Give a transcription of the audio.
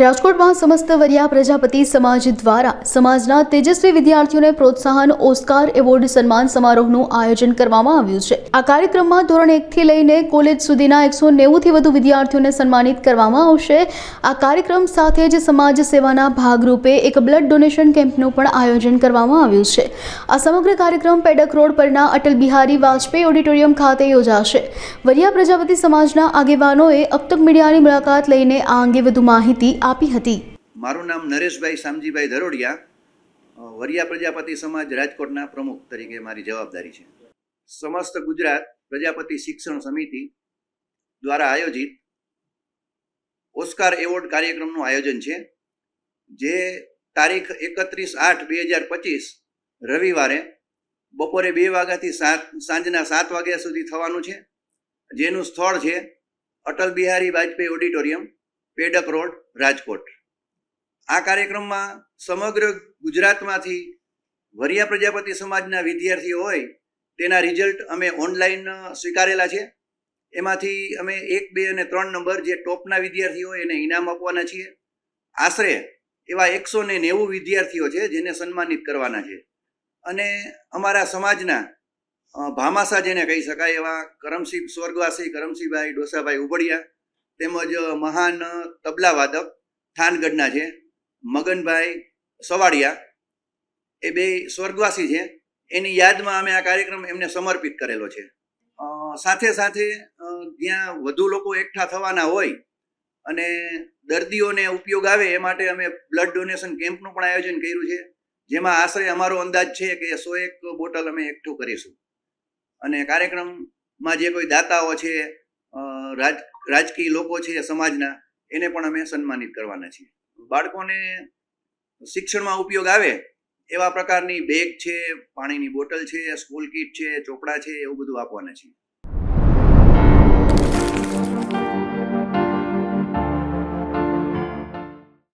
રાજકોટમાં સમસ્ત વરિયા પ્રજાપતિ સમાજ દ્વારા સમાજના તેજસ્વી વિદ્યાર્થીઓને પ્રોત્સાહન ઓસ્કાર એવોર્ડ સન્માન સમારોહનું આયોજન કરવામાં આવ્યું છે। આ કાર્યક્રમમાં ધોરણ 1 થી લઈને કોલેજ સુધીના 190 થી વધુ વિદ્યાર્થીઓને સન્માનિત કરવામાં આવશે। આ કાર્યક્રમ સાથે જ સમાજ સેવાના ભાગરૂપે એક બ્લડ ડોનેશન કેમ્પનું પણ આયોજન કરવામાં આવ્યું છે। આ સમગ્ર કાર્યક્રમ પેડક રોડ પરના અટલ બિહારી વાજપેયી ઓડિટોરિયમ ખાતે યોજાશે। વરિયા પ્રજાપતિ સમાજના આગેવાનોએ અબતક મીડિયાની મુલાકાત લઈને આ અંગે વધુ માહિતી આપી હતી। મારું નામ નરેશભાઈ શામજીભાઈ ધરોડિયા, વરિયા પ્રજાપતિ સમાજ રાજકોટના પ્રમુખ તરીકે મારી જવાબદારી છે। સમસ્ત ગુજરાત પ્રજાપતિ શિક્ષણ સમિતિ દ્વારા આયોજિત ઓસ્કાર એવોર્ડ કાર્યક્રમનું આયોજન છે, જે તારીખ 31/8/2025 રવિવારે બપોરે 2 વાગ્યાથી સાંજના 7 વાગ્યા સુધી થવાનું છે। જેનું સ્થળ છે અટલ બિહારી વાજપેયી ઓડિટોરિયમ, પેડક રોડ, રાજકોટ। આ કાર્યક્રમમાં સમગ્ર ગુજરાતમાંથી વરિયા પ્રજાપતિ સમાજના વિદ્યાર્થીઓ હોય તેના રિઝલ્ટ અમે ઓનલાઈન સ્વીકારેલા છે। એમાંથી અમે 1, 2 અને 3 નંબર જે ટોપના વિદ્યાર્થીઓ હોય એને ઇનામ આપવાના છીએ। આશરે એવા 190 વિદ્યાર્થીઓ છે જેને સન્માનિત કરવાના છે। અને અમારા સમાજના ભામાસા જેને કહી શકાય એવા કરમસિંહ સ્વર્ગવાસી કરમસિંહભાઈ ડોસાભાઈ ઉબડિયા, તેમજ મહાન તબલા વાદક થાનગઢના છે મગનભાઈ સવાડિયા, એ બે સ્વર્ગવાસી છે। એની યાદમાં અમે આ કાર્યક્રમ એમને સમર્પિત કરેલો છે। સાથે સાથે જ્યાં વધુ લોકો એકઠા થવાના હોય અને દર્દીઓને ઉપયોગ આવે એ માટે અમે બ્લડ ડોનેશન કેમ્પનું પણ આયોજન કર્યું છે, જેમાં આશરે અમારો અંદાજ છે કે 101 બોટલ અમે એકઠું કરીશું। અને કાર્યક્રમમાં જે કોઈ દાતાઓ છે, રાજકીય લોકો છે સમાજના, એને પણ અમે સન્માનિત કરવાના છીએ। બાળકોને શિક્ષણમાં ઉપયોગ આવે એવા પ્રકારની બેગ છે, પાણીની બોટલ છે, સ્કૂલ કીટ છે, ચોપડા છે, એવું બધું આપવાના છીએ।